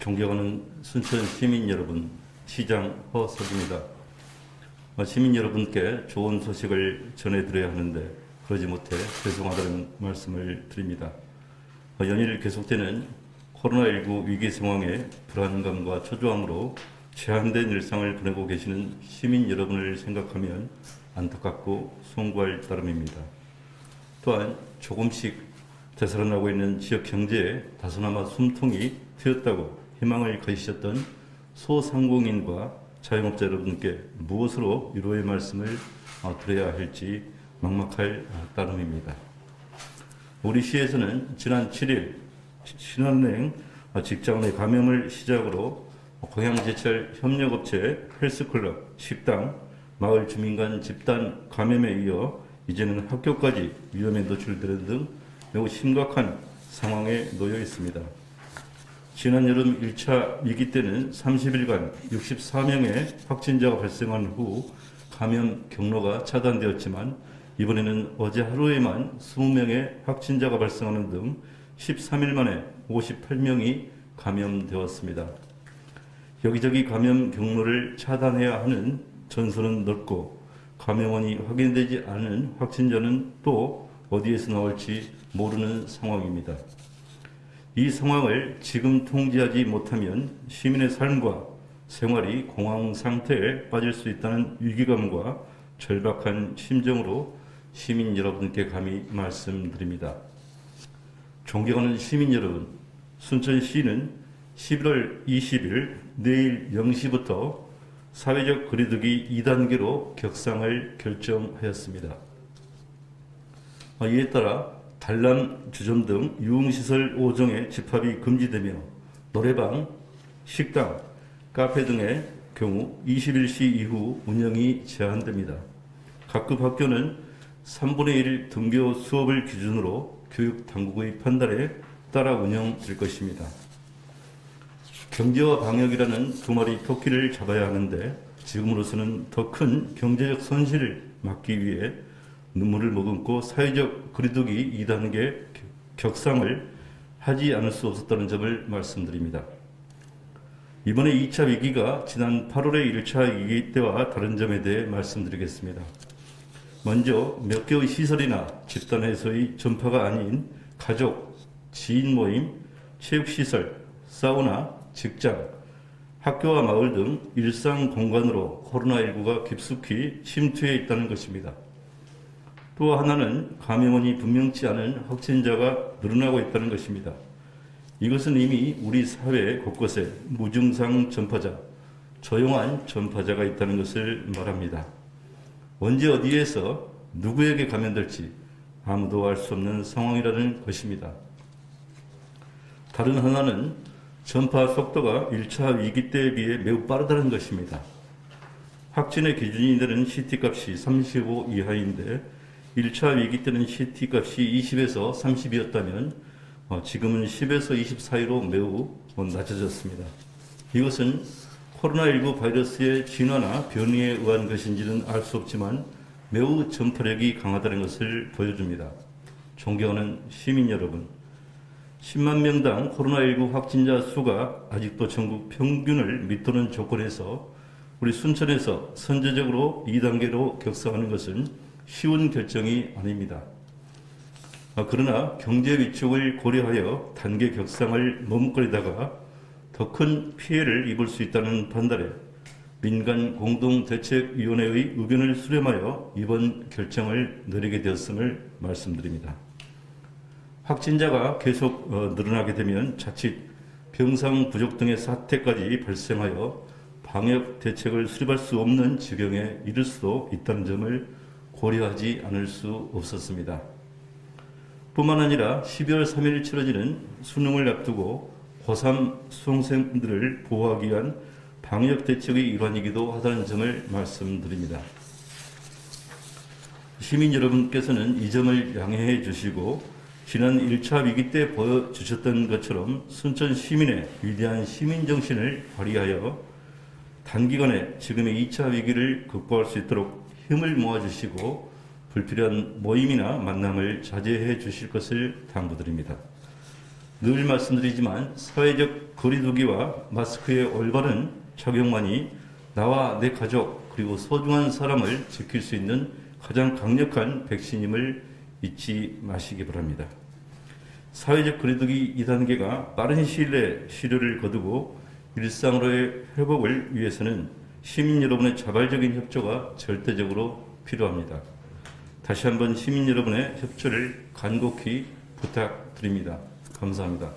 존경하는 순천 시민 여러분, 시장 허석입니다. 시민 여러분께 좋은 소식을 전해드려야 하는데 그러지 못해 죄송하다는 말씀을 드립니다. 연일 계속되는 코로나19 위기 상황에 불안감과 초조함으로 제한된 일상을 보내고 계시는 시민 여러분을 생각하면 안타깝고 송구할 따름입니다. 또한 조금씩 되살아나고 있는 지역 경제에 다소나마 숨통이 트였다고 희망을 가지셨던 소상공인과 자영업자 여러분께 무엇으로 위로의 말씀을 드려야 할지 막막할 따름입니다. 우리 시에서는 지난 7일 신한은행 직장 내 감염을 시작으로 공양제철 협력업체 헬스클럽, 식당, 마을 주민 간 집단 감염에 이어 이제는 학교까지 위험에 노출되는 등 매우 심각한 상황에 놓여 있습니다. 지난 여름 1차 위기 때는 30일간 64명의 확진자가 발생한 후 감염 경로가 차단되었지만 이번에는 어제 하루에만 20명의 확진자가 발생하는 등 13일 만에 58명이 감염되었습니다. 여기저기 감염 경로를 차단해야 하는 전선은 넓고 감염원이 확인되지 않은 확진자는 또 어디에서 나올지 모르는 상황입니다. 이 상황을 지금 통제하지 못하면 시민의 삶과 생활이 공황 상태에 빠질 수 있다는 위기감과 절박한 심정으로 시민 여러분께 감히 말씀드립니다. 존경하는 시민 여러분, 순천시는 11월 20일 내일 0시부터 사회적 거리두기 2단계로 격상을 결정하였습니다. 이에 따라 단람, 주점 등 유흥시설 5종의 집합이 금지되며 노래방, 식당, 카페 등의 경우 21시 이후 운영이 제한됩니다. 각급 학교는 3분의 1 등교 수업을 기준으로 교육당국의 판단에 따라 운영될 것입니다. 경제와 방역이라는 두 마리 토끼를 잡아야 하는데 지금으로서는 더 큰 경제적 손실을 막기 위해 눈물을 머금고 사회적 거리두기 2단계 격상을 하지 않을 수 없었다는 점을 말씀드립니다. 이번에 2차 위기가 지난 8월의 1차 위기 때와 다른 점에 대해 말씀드리겠습니다. 먼저 몇 개의 시설이나 집단에서의 전파가 아닌 가족, 지인 모임, 체육시설, 사우나, 직장, 학교와 마을 등 일상 공간으로 코로나19가 깊숙이 침투해 있다는 것입니다. 또 하나는 감염원이 분명치 않은 확진자가 늘어나고 있다는 것입니다. 이것은 이미 우리 사회 곳곳에 무증상 전파자, 조용한 전파자가 있다는 것을 말합니다. 언제 어디에서 누구에게 감염될지 아무도 알 수 없는 상황이라는 것입니다. 다른 하나는 전파 속도가 1차 위기 때에 비해 매우 빠르다는 것입니다. 확진의 기준이 되는 CT값이 35 이하인데 1차 위기 때는 CT값이 20에서 30이었다면 지금은 10에서 20 사이로 매우 낮아졌습니다. 이것은 코로나19 바이러스의 진화나 변이에 의한 것인지는 알 수 없지만 매우 전파력이 강하다는 것을 보여줍니다. 존경하는 시민 여러분, 10만 명당 코로나19 확진자 수가 아직도 전국 평균을 밑도는 조건에서 우리 순천에서 선제적으로 2단계로 격상하는 것은 쉬운 결정이 아닙니다. 그러나 경제 위축을 고려하여 단계 격상을 머뭇거리다가 더 큰 피해를 입을 수 있다는 판단에 민간 공동대책위원회의 의견을 수렴하여 이번 결정을 내리게 되었음을 말씀드립니다. 확진자가 계속 늘어나게 되면 자칫 병상 부족 등의 사태까지 발생하여 방역 대책을 수립할 수 없는 지경에 이를 수도 있다는 점을 고려하지 않을 수 없었습니다. 뿐만 아니라 12월 3일 치러지는 수능을 앞두고 고3 수험생들을 보호하기 위한 방역 대책의 일환이기도 하다는 점을 말씀드립니다. 시민 여러분께서는 이 점을 양해해 주시고 지난 1차 위기 때 보여주셨던 것처럼 순천 시민의 위대한 시민정신을 발휘하여 단기간에 지금의 2차 위기를 극복할 수 있도록 힘을 모아주시고 불필요한 모임이나 만남을 자제해 주실 것을 당부드립니다. 늘 말씀드리지만 사회적 거리두기와 마스크의 올바른 착용만이 나와 내 가족 그리고 소중한 사람을 지킬 수 있는 가장 강력한 백신임을 잊지 마시기 바랍니다. 사회적 거리두기 2단계가 빠른 시일 내에 시효를 거두고 일상으로의 회복을 위해서는 시민 여러분의 자발적인 협조가 절대적으로 필요합니다. 다시 한번 시민 여러분의 협조를 간곡히 부탁드립니다. 감사합니다.